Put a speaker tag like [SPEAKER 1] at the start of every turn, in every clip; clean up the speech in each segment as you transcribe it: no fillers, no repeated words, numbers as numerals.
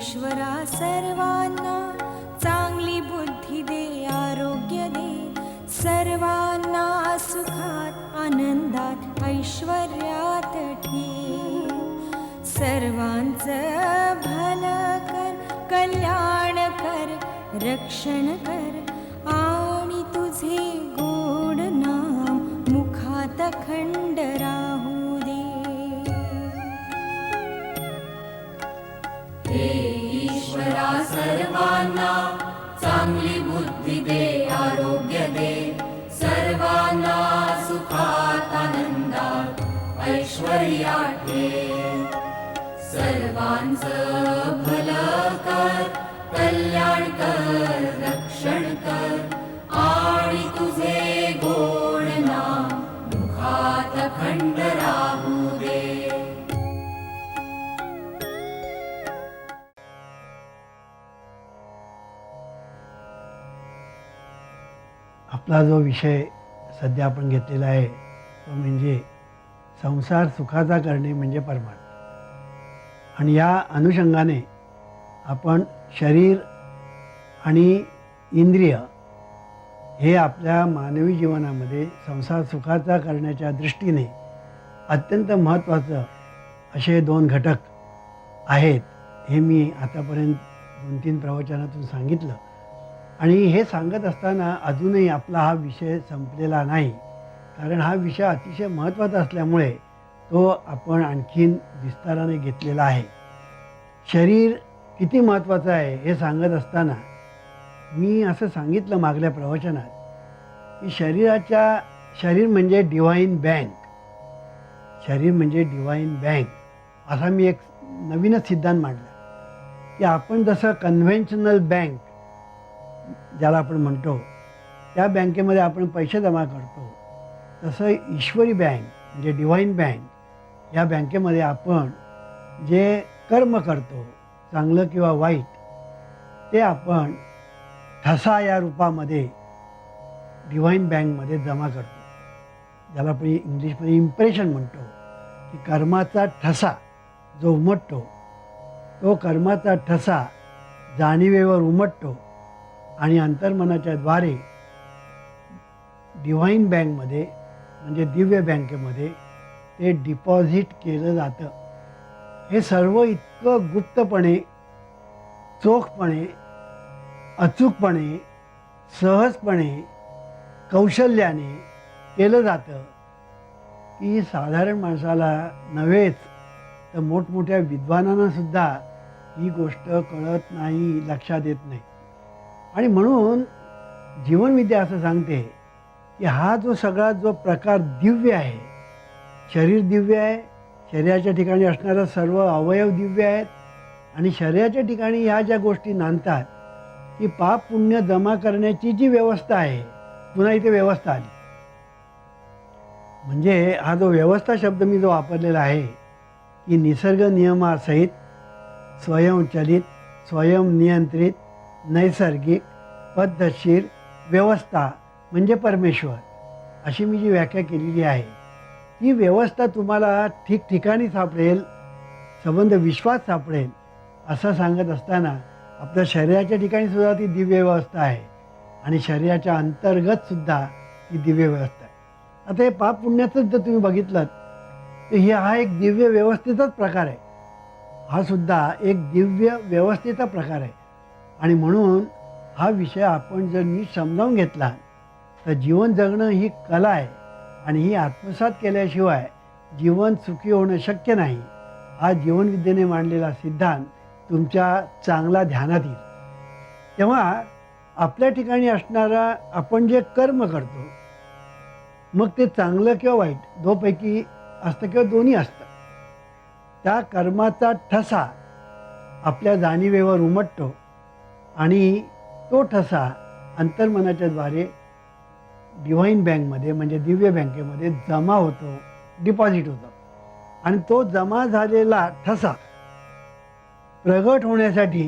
[SPEAKER 1] ईश्वरा सर्वांना चांगली बुद्धी दे, आरोग्य दे, सर्वांना सुखात आनंदात ऐश्वर्यात ठेव, सर्वांचं भलं कर, कल्याण कर, रक्षण कर आणि तुझे गोड नाम मुखात अखंड राहू दे.
[SPEAKER 2] हे ईश्वरा सर्वांना चांगली बुद्धी दे, आरोग्य दे, सर्वांना सुखात आनंदात ऐश्वर्यात ठेव, सर्वांचं भलं कर, कल्याण कर, रक्षण कर आणि तुझे गोड नाम मुखात अखंड राहू दे.
[SPEAKER 3] आपला जो विषय सध्या आपण घेतलेला आहे तो म्हणजे संसार सुखाचा करणे म्हणजे परमार्थ. आणि या अनुषंगाने आपण शरीर आणि इंद्रिय हे आपल्या मानवी जीवनामध्ये संसार सुखाचा करण्याच्या दृष्टीने अत्यंत महत्त्वाचं असे 2 घटक आहेत हे मी आतापर्यंत 2-3 प्रवचनातून सांगितलं. आणि हे सांगत असताना अजूनही आपला हा विषय संपलेला नाही, कारण हा विषय अतिशय महत्त्वाचा असल्यामुळे तो आपण आणखीन विस्ताराने घेतलेला आहे. शरीर किती महत्त्वाचं आहे हे सांगत असताना मी असं सांगितलं मागल्या प्रवचनात की शरीर म्हणजे डिवाइन बँक. शरीर म्हणजे डिवाइन बँक असा मी एक नवीनच सिद्धांत मांडला की आपण जसं कन्व्हेन्शनल बँक ज्याला आपण म्हणतो त्या बँकेमध्ये आपण पैसे जमा करतो, तसं ईश्वरी बँक म्हणजे डिवाइन बँक या बँकेमध्ये आपण जे कर्म करतो चांगलं किंवा वाईट ते आपण ठसा या रूपामध्ये डिवाइन बँकमध्ये जमा करतो, ज्याला आपण इंग्लिशमध्ये इम्प्रेशन म्हणतो. की कर्माचा ठसा जो उमटतो तो कर्माचा ठसा जाणीवेवर उमटतो आणि अंतर्मनाच्या द्वारे डिवाइन बँकमध्ये म्हणजे दिव्य बँकेमध्ये ते डिपॉझिट केलं जातं. हे सर्व इतकं गुप्तपणे, चोखपणे, अचूकपणे, सहजपणे, कौशल्याने केलं जातं की साधारण माणसाला नव्हेच तर मोठमोठ्या विद्वानांनासुद्धा ही गोष्ट कळत नाही, लक्षात येत नाही. आणि म्हणून जीवनविद्या असं सांगते की हा जो सगळा जो प्रकार दिव्य आहे, शरीर दिव्य आहे, शरीराच्या ठिकाणी असणारं सर्व अवयव दिव्य आहेत आणि शरीराच्या ठिकाणी ह्या ज्या गोष्टी नांदतात की पाप पुण्य जमा करण्याची जी व्यवस्था आहे, पुन्हा इथे व्यवस्था आली. म्हणजे हा जो व्यवस्था शब्द मी जो वापरलेला आहे की निसर्ग नियमासहित स्वयंचलित, स्वयंनियंत्रित, नैसर्गिक, पद्धतशीर व्यवस्था म्हणजे परमेश्वर अशी मी जी व्याख्या केलेली आहे, ती व्यवस्था तुम्हाला ठिकठिकाणी सापडेल, संबंध विश्वास सापडेल असं सांगत असताना आपल्या शरीराच्या ठिकाणी सुद्धा ती दिव्य व्यवस्था आहे आणि शरीराच्या अंतर्गत सुद्धा ती दिव्य व्यवस्था आहे. आता हे पाप पुण्याचं जर तुम्ही बघितलं तर हा एक दिव्य व्यवस्थेचाच प्रकार आहे. हा सुद्धा एक दिव्य व्यवस्थेचा प्रकार आहे. आणि म्हणून हा विषय आपण जर नीट समजावून घेतला तर जीवन जगणं ही कला आहे आणि ही आत्मसात केल्याशिवाय जीवन सुखी होणं शक्य नाही. हा जीवनविद्येने मांडलेला सिद्धांत तुमच्या चांगला ध्यानात येईल. तेव्हा आपल्या ठिकाणी असणारा आपण जे कर्म करतो, मग ते चांगलं किंवा वाईट दोपैकी असतं किंवा दोन्ही असतं, त्या कर्माचा ठसा आपल्या जाणीवेवर उमटतो आणि तो ठसा अंतर्मनाच्या द्वारे डिवाइन बँकमध्ये म्हणजे दिव्य बँकेमध्ये जमा होतो, डिपॉझिट होतो. आणि तो जमा झालेला ठसा प्रगट होण्यासाठी,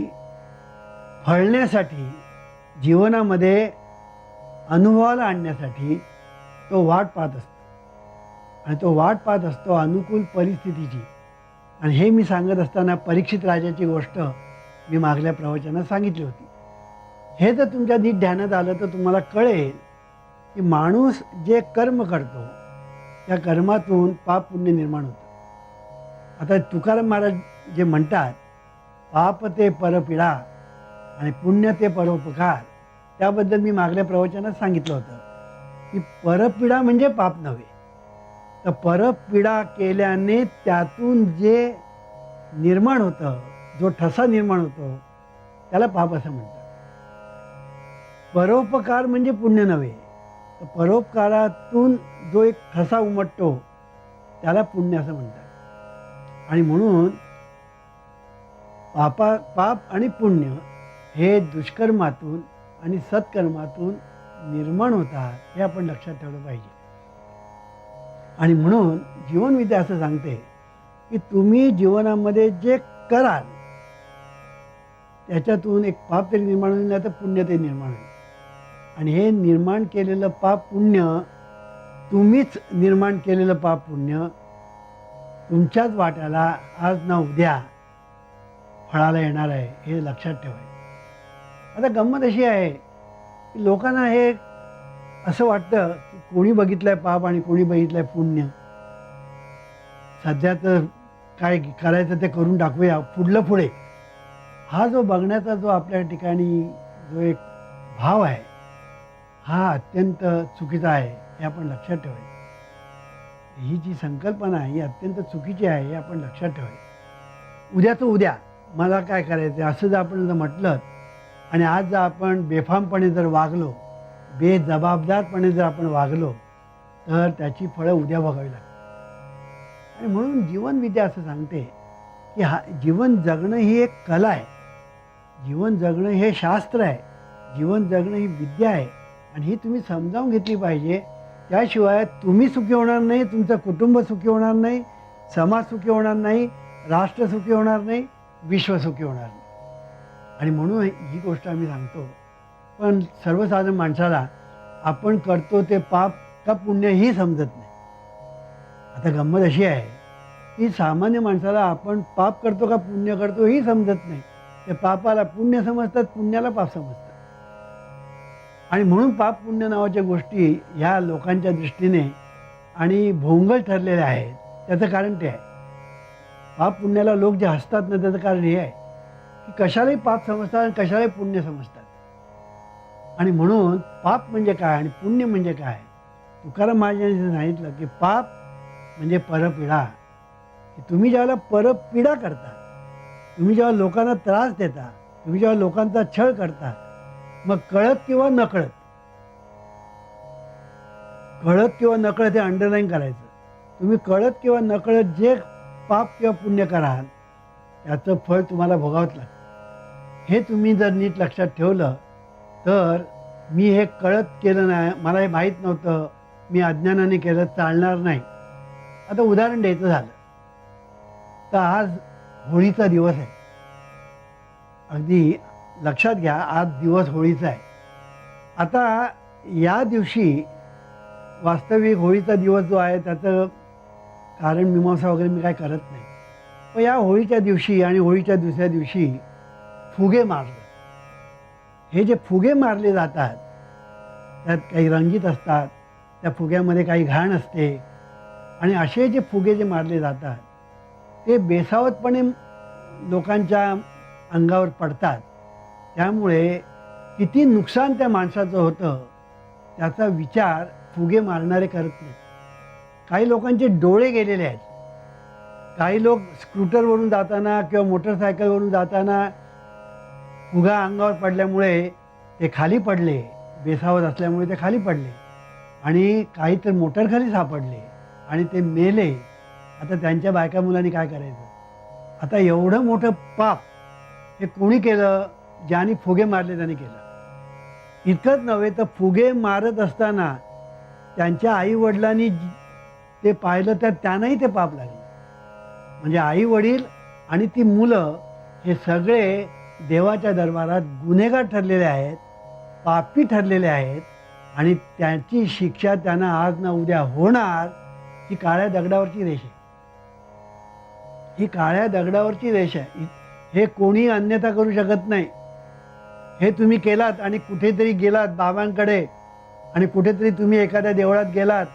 [SPEAKER 3] फळण्यासाठी, जीवनामध्ये अनुभवाला आणण्यासाठी तो वाट पाहत असतो. आणि तो वाट पाहत असतो अनुकूल परिस्थितीची. आणि हे मी सांगत असताना परीक्षित राजाची गोष्ट मी मागल्या प्रवचनात सांगितली होती. हे जर तुमच्या नीट ध्यानात आलं तर तुम्हाला कळेल की माणूस जे कर्म करतो त्या कर्मातून पाप पुण्य निर्माण होतं. आता तुकाराम महाराज जे म्हणतात, पाप ते परपीडा आणि पुण्य ते परोपकार, त्याबद्दल मी मागल्या प्रवचनात सांगितलं होतं की परपीडा म्हणजे पाप नव्हे, तर परपीडा केल्याने त्यातून जे निर्माण होतं, जो ठसा निर्माण होतो त्याला पाप असं म्हणतात. परोपकार म्हणजे पुण्य नव्हे, तर परोपकारातून जो एक ठसा उमटतो त्याला पुण्य असं म्हणतात. आणि म्हणून पाप आणि पुण्य हे दुष्कर्मातून आणि सत्कर्मातून निर्माण होतात, हे आपण लक्षात ठेवलं पाहिजे. आणि म्हणून जीवनविद्या असं सांगते की तुम्ही जीवनामध्ये जे कराल त्याच्यातून एक पाप तरी निर्माण होईल, नाही तर पुण्य तरी निर्माण होईल. आणि हे निर्माण केलेलं पाप पुण्य, तुम्हीच निर्माण केलेलं पाप पुण्य तुमच्याच वाट्याला आज ना उद्या फळाला येणार आहे, हे लक्षात ठेवायचं. आता गंमत अशी आहे की लोकांना हे असं वाटतं की कोणी बघितलंय पाप आणि कोणी बघितलंय पुण्य, सध्या तर काय करायचं ते करून टाकूया, पुढलं पुढे. हा जो बघण्याचा जो आपल्या ठिकाणी जो एक भाव आहे हा अत्यंत चुकीचा आहे, हे आपण लक्षात ठेवायचं. ही जी संकल्पना आहे ही अत्यंत चुकीची आहे, हे आपण लक्षात ठेवायचं. उद्याचं उद्या मला काय करायचं असं जर आपण जर म्हटलं आणि आज जर आपण बेफामपणे जर वागलो, बेजबाबदारपणे जर आपण वागलो तर त्याची फळं उद्या भोगावी लागतात. आणि म्हणून जीवनविद्या असं सांगते की जीवन जगणं ही एक कला आहे, जीवन जगणं हे शास्त्र आहे, जीवन जगणं ही विद्या आहे. आणि ही तुम्ही समजावून घेतली पाहिजे. त्याशिवाय तुम्ही सुखी होणार नाही, तुमचं कुटुंब सुखी होणार नाही, समाज सुखी होणार नाही, राष्ट्र सुखी होणार नाही, विश्व सुखी होणार नाही. आणि म्हणून ही गोष्ट आम्ही सांगतो. पण सर्वसाधारण माणसाला आपण करतो ते पाप का पुण्य ही समजत नाही. आता गंमत अशी आहे की सामान्य माणसाला आपण पाप करतो का पुण्य करतो ही समजत नाही. ते पापाला पुण्य समजतात, पुण्याला पाप समजतात. आणि म्हणून पाप पुण्य नावाच्या गोष्टी ह्या लोकांच्या दृष्टीने आणि भोंगळ ठरलेल्या आहेत. त्याचं कारण ते आहे, पाप पुण्याला लोक जे हसतात ना, त्याचं कारण हे आहे की कशालाही पाप समजतात आणि कशालाही पुण्य समजतात. आणि म्हणून पाप म्हणजे काय आणि पुण्य म्हणजे काय, तुकाराम महाराजांनी सांगितलं की पाप म्हणजे परपीडा, की तुम्ही ज्यावेळेला परपीडा करता, तुम्ही जेव्हा लोकांना त्रास देता, तुम्ही जेव्हा लोकांचा छळ करता, मग कळत किंवा नकळत, कळत किंवा नकळत हे अंडरलाईन करायचं, तुम्ही कळत किंवा नकळत जे पाप किंवा पुण्य कराल त्याचं फळ तुम्हाला भोगावंच लागतं. हे तुम्ही जर नीट लक्षात ठेवलं तर मी हे कळत केलं नाही, मला हे माहीत नव्हतं, मी अज्ञानाने केलं, चालणार नाही. आता उदाहरण द्यायचं झालं तर आज होळीचा दिवस आहे. अगदी लक्षात घ्या, आज दिवस होळीचा आहे. आता या दिवशी वास्तविक होळीचा दिवस जो आहे त्याचं कारण मीमांसा वगैरे मी काय करत नाही. पण या होळीच्या दिवशी आणि होळीच्या दुसऱ्या दिवशी फुगे मारले. हे जे फुगे मारले जातात त्यात काही रंगीत असतात, त्या फुग्यामध्ये काही घाण असते. आणि असे जे फुगे जे मारले जातात ते बेसावतपणे लोकांच्या अंगावर पडतात. त्यामुळे किती नुकसान त्या माणसाचं होतं त्याचा विचार फुगे मारणारे करत नाहीत. काही लोकांचे डोळे गेलेले आहेत. काही लोक स्कूटरवरून जाताना किंवा मोटरसायकलवरून जाताना फुगा अंगावर पडल्यामुळे ते खाली पडले, बेसावत असल्यामुळे ते खाली पडले. आणि काही तर मोटरखाली सापडले आणि ते मेले. आता त्यांच्या बायका मुलांनी काय करायचं. आता एवढं मोठं पाप हे कोणी केलं, ज्यांनी फुगे मारले त्यांनी केलं. इतकंच नव्हे तर फुगे मारत असताना त्यांच्या आईवडिलांनी ते पाहिलं तर त्यांनाही ते पाप लागले. म्हणजे आई वडील आणि ती मुलं हे सगळे देवाच्या दरबारात गुन्हेगार ठरलेले आहेत, पापी ठरलेले आहेत. आणि त्याची शिक्षा त्यांना आज ना उद्या होणार. ही काळ्या दगडावरची रेष आहे, ही काळ्या दगडावरची रेष आहे. हे कोणी अन्यथा करू शकत नाही. हे तुम्ही केलात आणि कुठेतरी गेलात बाबांकडे आणि कुठेतरी तुम्ही एखाद्या देवळात गेलात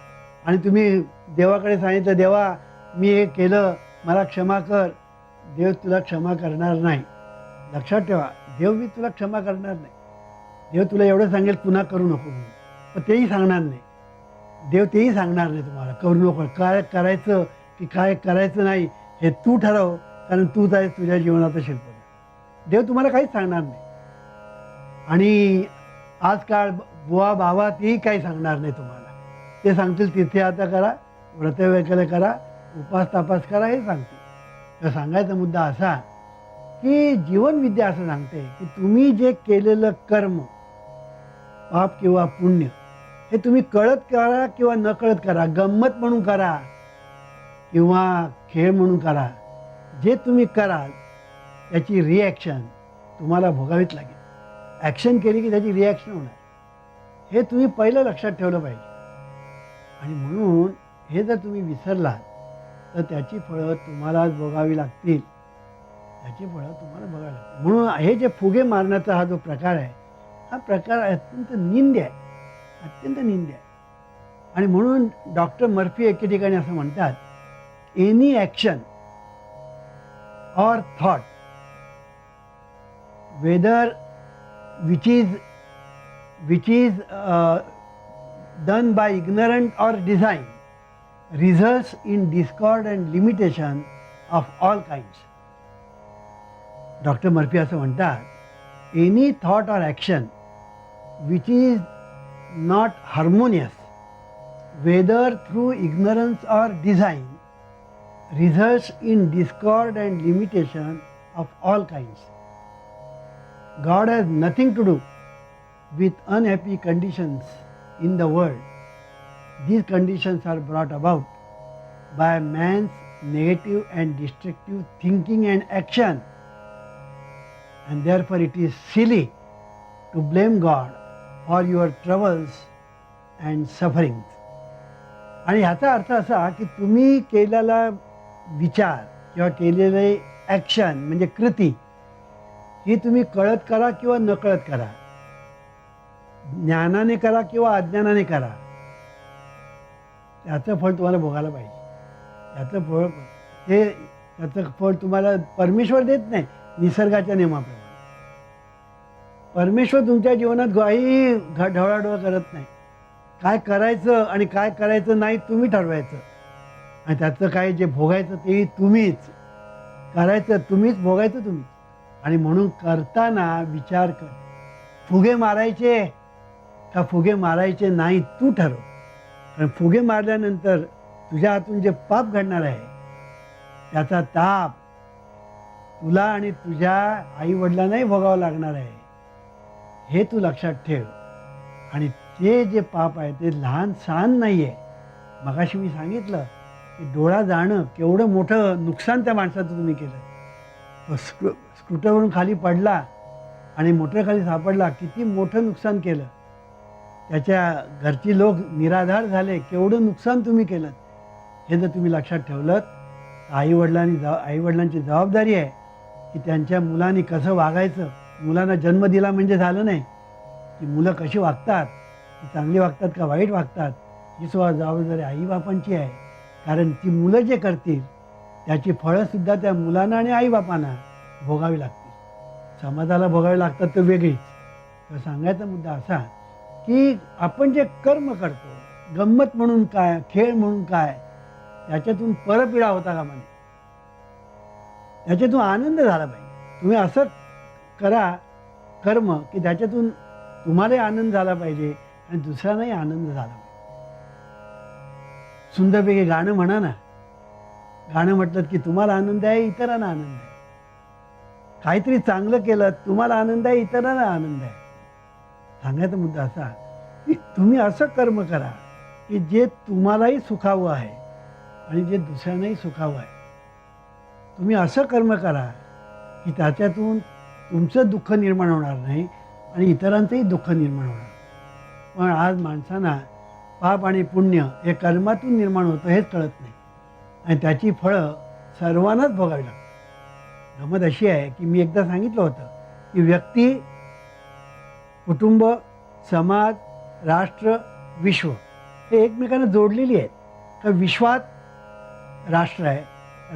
[SPEAKER 3] आणि तुम्ही देवाकडे सांगितलं, देवा मी हे केलं, मला क्षमा कर. देव तुला क्षमा करणार नाही. लक्षात ठेवा, देव मी तुला क्षमा करणार नाही. देव तुला एवढं सांगेल पुन्हा करू नको म्हणून, पण तेही सांगणार नाही. देव तेही सांगणार नाही तुम्हाला करू नको. काय करायचं की काय करायचं नाही हे तू ठरव, कारण तूच आहेस तुझ्या जीवनाचा शिल्पकार. देव तुम्हाला काहीच सांगणार नाही. आणि आजकाल बुवा बाबा तेही काही सांगणार नाही तुम्हाला. ते सांगतील तीर्थयात्रा करा, व्रतवैकल्य करा, उपास तापास करा, हे सांगतील. तर सांगायचा मुद्दा असा की जीवनविद्या असं सांगते की तुम्ही जे केलेलं कर्म, पाप किंवा पुण्य, हे तुम्ही कळत करा किंवा न कळत करा, गंमत म्हणून करा किंवा खेळ म्हणून करा, जे तुम्ही कराल त्याची रिॲक्शन तुम्हाला भोगावीच लागेल. ॲक्शन केली की त्याची रिॲक्शन होणार, हे तुम्ही पहिलं लक्षात ठेवलं पाहिजे. आणि म्हणून हे जर तुम्ही विसरलात तर त्याची फळं तुम्हालाच भोगावी लागतील. त्याची फळं तुम्हाला बघावी लागतील. म्हणून हे जे फुगे मारण्याचा हा जो प्रकार आहे, हा प्रकार अत्यंत निंद्य आहे, अत्यंत निंद्य आहे. आणि म्हणून डॉक्टर मर्फी एके ठिकाणी असं म्हणतात, any action or thought, whether which is done by ignorant or design, results in discord and limitation of all kinds. Doctor Murphy असं म्हणतात, any thought or action which is not harmonious, whether through ignorance or design, results in discord and limitation of all kinds. God has nothing to do with unhappy conditions in the world. These conditions are brought about by man's negative and destructive thinking and action, and therefore it is silly to blame God for your troubles and sufferings. आणि ह्याचा अर्थ असा की तुम्ही केलेला विचार किंवा केलेले ॲक्शन म्हणजे कृती ही तुम्ही कळत करा किंवा न कळत करा, ज्ञानाने करा किंवा अज्ञानाने करा, त्याचं फळ तुम्हाला भोगायला पाहिजे. त्याचं फळ तुम्हाला परमेश्वर देत नाही. निसर्गाच्या नियमाप्रमाणे परमेश्वर तुमच्या जीवनात काही ढवळाढवळ करत नाही. काय करायचं आणि काय करायचं नाही तुम्ही ठरवायचं, आणि त्याचं काय जे भोगायचं तेही तुम्हीच करायचं, तुम्हीच भोगायचं तुम्हीच. आणि म्हणून करताना विचार कर, फुगे मारायचे का फुगे मारायचे नाही तू ठरव. कारण फुगे मारल्यानंतर तुझ्या हातून जे पाप घडणार आहे त्याचा ताप तुला आणि तुझ्या आईवडिलांनाही भोगावं लागणार आहे, हे तू लक्षात ठेव. आणि ते जे पाप आहे ते लहान सहान नाही आहे. मगाशी मी सांगितलं की डोळा जाणं केवढं मोठं नुकसान त्या माणसाचं तुम्ही केलं. तो स्कूटरवरून खाली पडला आणि मोटरखाली सापडला, किती मोठं नुकसान केलं. त्याच्या घरची लोक निराधार झाले, केवढं नुकसान तुम्ही केलं. हे जर तुम्ही लक्षात ठेवलं, आईवडिलांची जबाबदारी आहे की त्यांच्या मुलांनी कसं वागायचं. मुलांना जन्म दिला म्हणजे झालं नाही, की मुलं कशी वागतात, ती चांगली वागतात का वाईट वागतात, ही सुद्धा जबाबदारी आईबापांची आहे. कारण ती मुलं जे करतील त्याची फळंसुद्धा त्या मुलांना आणि आईबापांना भोगावी लागतील. समाजाला भोगावी लागतात तर वेगळीच. तर सांगायचा मुद्दा असा की आपण जे कर्म करतो, गंमत म्हणून काय, खेळ म्हणून काय, त्याच्यातून परपिढा होता कामा नये. त्याच्यातून आनंद झाला पाहिजे. तुम्ही असं करा कर्म की त्याच्यातून तुम्हालाही आनंद झाला पाहिजे आणि दुसऱ्यांनाही आनंद झाला पाहिजे. सुंदरपैकी गाणं म्हणा ना. गाणं म्हटलं की तुम्हाला आनंद आहे, इतरांना आनंद आहे. काहीतरी चांगलं केलं, तुम्हाला आनंद आहे, इतरांना आनंद आहे. सांगायचा मुद्दा असा की तुम्ही असं कर्म करा की जे तुम्हालाही सुखावं आहे आणि जे दुसऱ्यांनाही सुखावं आहे. तुम्ही असं कर्म करा की त्याच्यातून तुमचं दुःख निर्माण होणार नाही आणि इतरांचंही दुःख निर्माण होणार. पण आज माणसांना पाप आणि पुण्य हे कर्मातून निर्माण होतं हेच कळत नाही, आणि त्याची फळं सर्वांनाच भोगावी लागतात. गमत अशी आहे की मी एकदा सांगितलं होतं की व्यक्ती, कुटुंब, समाज, राष्ट्र, विश्व हे एकमेकांना जोडलेली आहेत. तर विश्वात राष्ट्र आहे,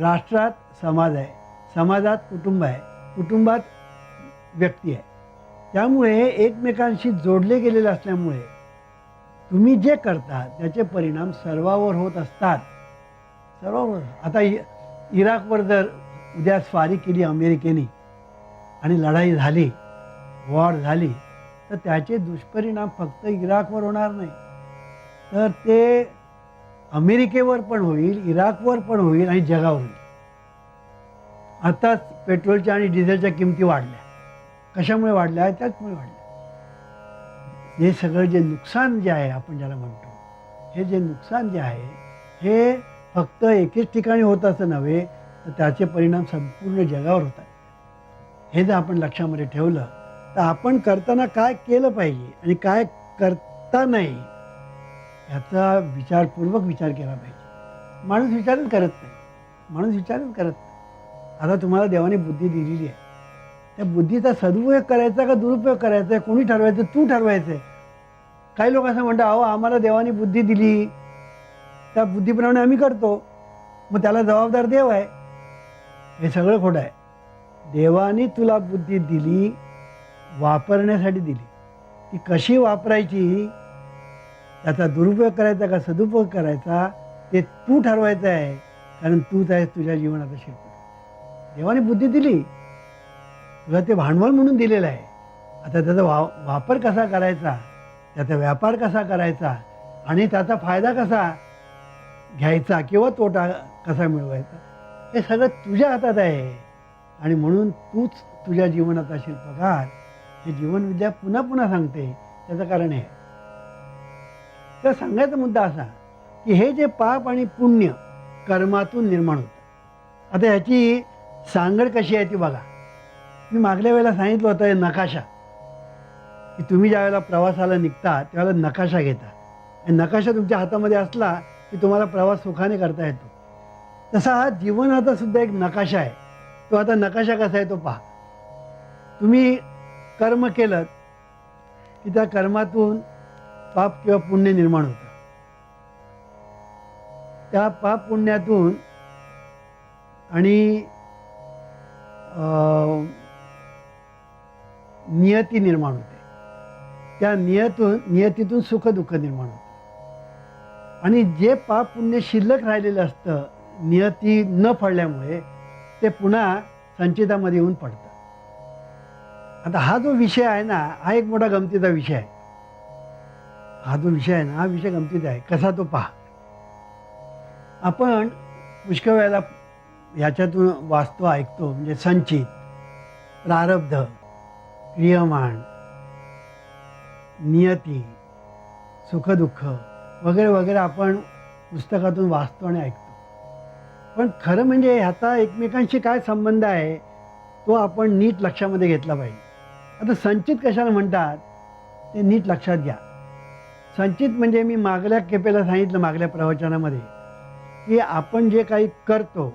[SPEAKER 3] राष्ट्रात समाज आहे, समाजात कुटुंब आहे, कुटुंबात व्यक्ती आहे. त्यामुळे हे एकमेकांशी जोडले गेलेले असल्यामुळे तुम्ही जे करता त्याचे परिणाम सर्वांवर होत असतात. सर्वांवर. आता इराकवर जर उद्या स्वारी केली अमेरिकेने आणि लढाई झाली, वॉर झाली, तर त्याचे दुष्परिणाम फक्त इराकवर होणार नाही, तर ते अमेरिकेवर पण होईल, इराकवर पण होईल आणि जगावर होईल. आताच पेट्रोलच्या आणि डिझेलच्या किमती वाढल्या. कशामुळे वाढल्या? त्याचमुळे वाढल्या. हे सगळं जे नुकसान जे आहे, आपण ज्याला म्हणतो, हे जे नुकसान जे आहे हे फक्त एकेच ठिकाणी होत असं नव्हे, तर त्याचे परिणाम संपूर्ण जगावर होतात. हे जर आपण लक्षामध्ये ठेवलं तर आपण करताना काय केलं पाहिजे आणि काय करता नाही याचा विचारपूर्वक विचार केला पाहिजे. माणूस विचारच करत नाही. माणूस विचारच करत नाही. आता तुम्हाला देवाने बुद्धी दिलेली आहे, त्या बुद्धीचा सदुपयोग करायचा का दुरुपयोग करायचा आहे कोणी ठरवायचं? तू ठरवायचं आहे. काही लोक असं म्हणतात, अहो आम्हाला देवाने बुद्धी दिली, त्या बुद्धीप्रमाणे आम्ही करतो, मग त्याला जबाबदार देव आहे. हे सगळं खोटं आहे. देवाने तुला बुद्धी दिली, वापरण्यासाठी दिली. ती कशी वापरायची, त्याचा दुरुपयोग करायचा का सदुपयोग करायचा ते तू ठरवायचं आहे, कारण तूच आहेस तुझ्या जीवनाचा शिल्पकार. देवाने बुद्धी दिली, तुला ते भांडवल म्हणून दिलेलं आहे. आता त्याचा वापर कसा करायचा, त्याचा व्यापार कसा करायचा आणि त्याचा फायदा कसा घ्यायचा किंवा तोटा कसा मिळवायचा, हे सगळं तुझ्या हातात आहे. आणि म्हणून तूच तुझ्या जीवनाचा शिल्पकार. हे जीवनविद्या पुन्हा पुन्हा सांगते, त्याचं कारण आहे. तर सांगायचा मुद्दा असा की हे जे पाप आणि पुण्य कर्मातून निर्माण होतं. आता ह्याची सांगड कशी आहे ती बघा. मी मागल्या वेळेला सांगितलं होतं हे नकाशा, की तुम्ही ज्या वेळेला प्रवासाला निघता त्यावेळेला नकाशा घेता. आणि नकाशा तुमच्या हातामध्ये असला की तुम्हाला प्रवास सुखाने करता येतो. तसा हा जीवनाचा सुद्धा एक नकाशा आहे. तो आता नकाशा कसा आहे तो पहा. तुम्ही कर्म केलं की त्या कर्मातून पाप किंवा पुण्य निर्माण होतं. त्या पाप पुण्यातून आणि नियती निर्माण होते. त्या नियतीतून सुख दुःख निर्माण होतं. आणि जे पाप पुण्य शिल्लक राहिलेलं असतं नियती न फळल्यामुळे ते पुन्हा संचितामध्ये येऊन पडतं. आता हा जो विषय आहे ना, हा एक मोठा गमतीचा विषय आहे. हा जो विषय आहे ना, हा विषय गमतीचा आहे. कसा तो पहा. आपण पुष्कळ वेळेला याच्यातून वाचतो, ऐकतो, म्हणजे संचित, प्रारब्ध, क्रियमाण, नियती, सुखदुःख वगैरे वगैरे आपण पुस्तकातून वाचतो आणि ऐकतो. पण खरं म्हणजे ह्याचा एकमेकांशी काय संबंध आहे तो आपण नीट लक्षामध्ये घेतला पाहिजे. आता संचित कशाला म्हणतात ते नीट लक्षात घ्या. संचित म्हणजे मी मागल्या खेपेला सांगितलं, मागल्या प्रवचनामध्ये, की आपण जे काही करतो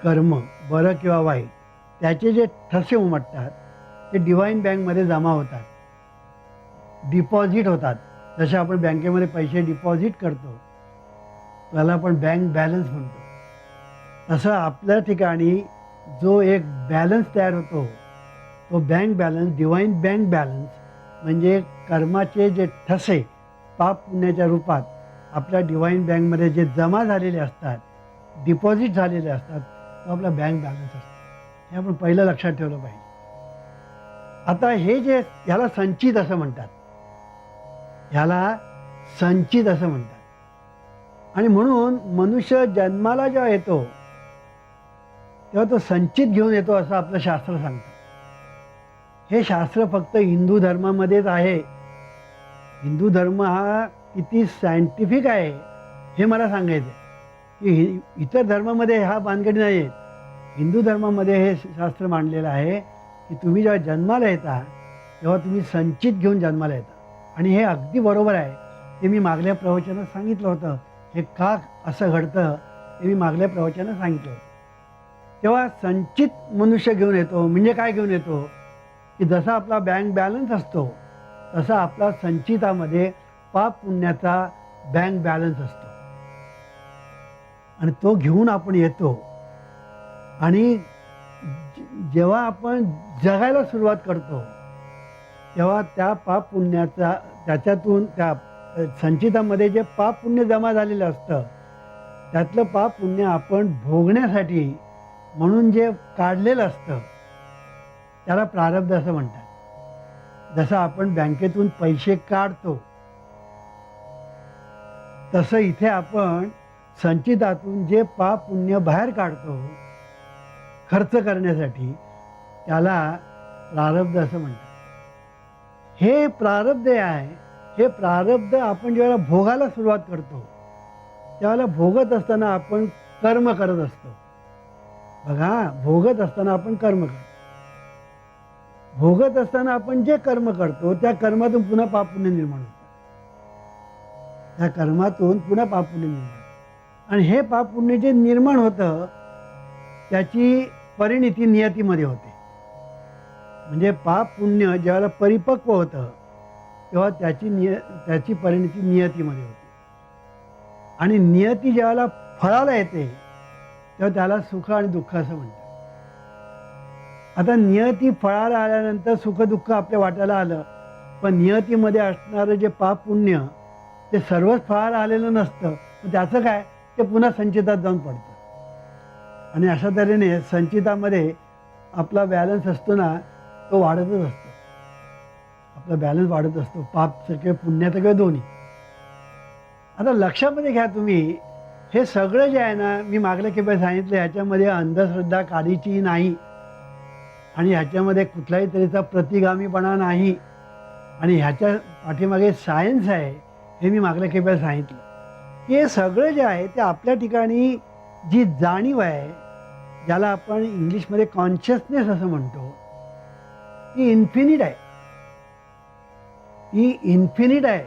[SPEAKER 3] कर्म बरं किंवा वाईट, त्याचे जे ठसे उमटतात ते डिवाइन बँकमध्ये जमा होतात, डिपॉझिट होतात. जसे आपण बँकेमध्ये पैसे डिपॉझिट करतो त्याला आपण बँक बॅलन्स म्हणतो. तसं आपल्या ठिकाणी जो एक बॅलन्स तयार होतो तो bank balance, divine bank balance, म्हणजे कर्माचे जे ठसे पाप पुण्याच्या रूपात आपल्या डिवाइन बँकमध्ये जे जमा झालेले असतात, डिपॉझिट झालेले असतात, तो आपला बँक बॅलन्स असतो. हे आपण पहिलं लक्षात ठेवलं पाहिजे. आता हे जे ह्याला संचित असं म्हणतात, ह्याला संचित असं म्हणतात. आणि म्हणून मनुष्य जन्माला जेव्हा येतो तेव्हा तो संचित घेऊन येतो असं आपलं शास्त्र सांगतं. हे शास्त्र फक्त हिंदू धर्मामध्येच आहे. हिंदू धर्म हा किती सायंटिफिक आहे हे मला सांगायचं आहे, की इतर धर्मामध्ये हा भानगडी नाही आहे. हिंदू धर्मामध्ये हे शास्त्र मांडलेलं आहे की तुम्ही जेव्हा जन्माला येता तेव्हा तुम्ही संचित घेऊन जन्माला येता. आणि हे अगदी बरोबर आहे. ते मी मागल्या प्रवचनात सांगितलं होतं. हे का असं घडतं ते मी मागल्या प्रवचनात सांगितलं होतं. तेव्हा संचित मनुष्य घेऊन येतो. म्हणजे काय घेऊन येतो की जसा आपला बँक बॅलन्स असतो तसा आपला संचितामध्ये पाप पुण्याचा बँक बॅलन्स असतो आणि तो घेऊन आपण येतो. आणि जेव्हा आपण जगायला सुरुवात करतो तेव्हा त्या पाप पुण्याचा त्याच्यातून त्या संचितामध्ये जे पाप पुण्य जमा झालेलं असतं त्यातलं पाप पुण्य आपण भोगण्यासाठी म्हणून जे काढलेलं असतं त्याला प्रारब्ध असं म्हणतात. जसं आपण बँकेतून पैसे काढतो तसं इथे आपण संचितातून जे पाप पुण्य बाहेर काढतो खर्च करण्यासाठी त्याला प्रारब्ध असं म्हणतात. हे प्रारब्ध आहे, हे प्रारब्ध आपण ज्यावेळेला भोगायला सुरुवात करतो त्यावेळेला भोगत असताना आपण कर्म करत असतो. बघा, भोगत असताना आपण कर्म करतो. भोगत असताना आपण जे कर्म करतो त्या कर्मातून पुन्हा पाप पुण्य निर्माण होतं. त्या कर्मातून पुन्हा पाप पुण्य निर्माण होतं. आणि हे पाप पुण्य जे निर्माण होतं त्याची परिणिती नियतीमध्ये होते. म्हणजे पाप पुण्य ज्यावेळेला परिपक्व होतं तेव्हा त्याची परिणिती नियतीमध्ये होते. आणि नियती ज्यावेळेला फळाला येते तेव्हा त्याला सुख आणि दुःख असं म्हणतात. आता नियती फळाला आल्यानंतर सुख दुःख आपल्या वाट्याला आलं, पण नियतीमध्ये असणारं जे पाप पुण्य ते सर्वच फळाला आलेलं नसतं. पण त्याचं काय, ते पुन्हा संचितात जाऊन पडतं. आणि अशा तऱ्हेने संचितामध्ये आपला बॅलन्स असतो ना, तो वाढतच असतो. आपला बॅलन्स वाढत असतो, पापचं किंवा पुण्याचं किंवा दोन्ही. आता लक्षामध्ये घ्या तुम्ही, हे सगळं जे आहे ना, मी मागल्या केव्हा सांगितलं ह्याच्यामध्ये अंधश्रद्धा काडीची नाही आणि ह्याच्यामध्ये कुठल्याही तऱ्हेचा प्रतिगामीपणा नाही आणि ह्याच्या पाठीमागे सायन्स आहे, हे मी मागल्या केव्हा सांगितलं. हे सगळं जे आहे ते आपल्या ठिकाणी जी जाणीव आहे, ज्याला आपण इंग्लिशमध्ये कॉन्शियसनेस असं म्हणतो, ती इन्फिनिट आहे. ती इन्फिनिट आहे.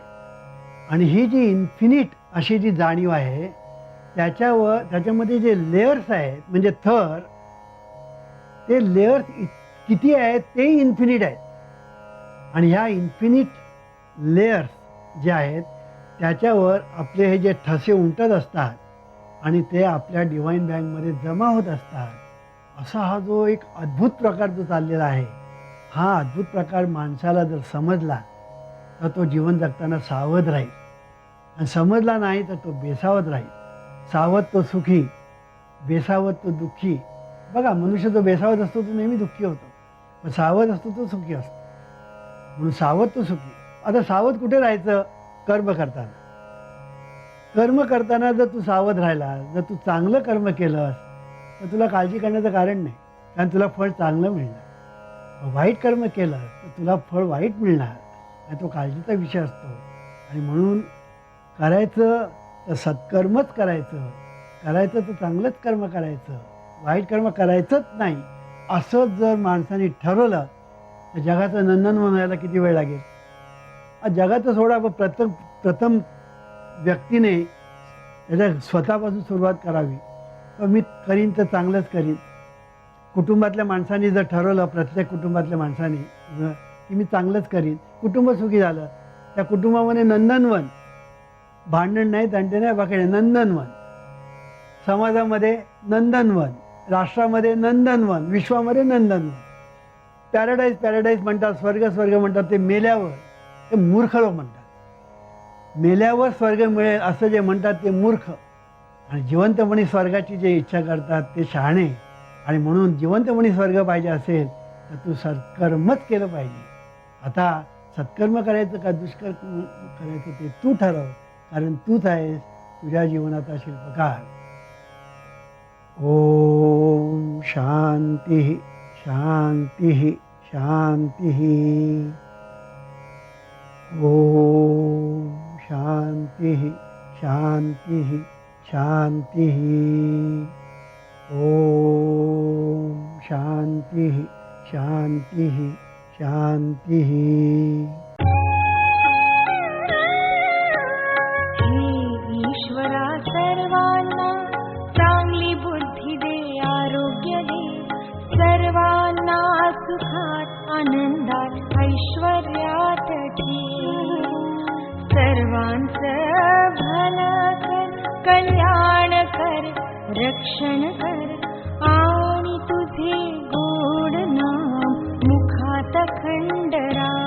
[SPEAKER 3] आणि ही जी इन्फिनिट अशी जी जाणीव आहे त्याच्यामध्ये जे लेयर्स आहेत म्हणजे थर, ते लेयर्स किती आहेत ते इन्फिनिट आहेत. आणि ह्या इन्फिनिट लेयर्स जे आहेत त्याच्यावर आपले हे जे ठसे उमटत असतात आणि ते आपल्या डिवाइन बँकमध्ये जमा होत असतात. असा हा जो एक अद्भुत प्रकार जो चाललेला आहे, हा अद्भुत प्रकार माणसाला जर समजला तर तो जीवन जगताना सावध राहील आणि समजला नाही तर तो बेसावध राहील. सावध तो सुखी, बेसावध तो दुःखी. बघा, मनुष्य जो बेसावध असतो तो नेहमी दुःखी होतो, पण सावध असतो तो सुखी असतो. म्हणून सावध तो सुखी. आता सावध कुठे राहायचं? कर्म करताना. कर्म करताना जर तू सावध राहिला, जर तू चांगलं कर्म केलंस तर तुला काळजी करण्याचं कारण नाही, कारण तुला फळ चांगलं मिळणार. वाईट कर्म केलं तर तुला फळ वाईट मिळणार आणि तो काळजीचा विषय असतो. आणि म्हणून करायचं तर सत्कर्मच करायचं, करायचं तर चांगलंच कर्म करायचं, वाईट कर्म करायचंच नाही असं जर माणसाने ठरवलं तर जगाचं नंदनवन व्हायला किती वेळ लागेल? जगाचं सोडा, प्रथम व्यक्तीने त्याच्या स्वतःपासून सुरुवात करावी. मी करीन तर चांगलंच करीन. कुटुंबातल्या माणसांनी जर ठरवलं, प्रत्येक कुटुंबातल्या माणसाने की मी चांगलंच करीन, कुटुंब सुखी झालं. त्या कुटुंबामध्ये नंदनवन, भांडण नाही, तंटे नाही, बाकी नंदनवन. समाजामध्ये नंदनवन, राष्ट्रामध्ये नंदनवन, विश्वामध्ये नंदनवन. पॅराडाईज पॅराडाईज म्हणतात, स्वर्ग स्वर्ग म्हणतात. ते मेल्यावर, ते मूर्ख लोक म्हणतात. मेल्यावर स्वर्ग मिळेल असं जे म्हणतात ते मूर्ख. आणि जिवंतपणी स्वर्गाची जे इच्छा करतात ते शहाणे. आणि म्हणून जिवंतपणी स्वर्ग पाहिजे असेल तर तू सत्कर्मच केलं पाहिजे. आता सत्कर्म करायचं का दुष्कर्म करायचं ते तू ठरव, कारण तूच आहेस तुझ्या जीवनाचा शिल्पकार. ओम शांती शांती शांती. ओम शांती शांती शांती. ओम शांती शांती शांती.
[SPEAKER 1] ईश्वरा सर्वांना चांगली बुद्धी दे, आरोग्य कल्याण कर रक्षण कर आणि तुझे गोड नाम मुखात खंडरा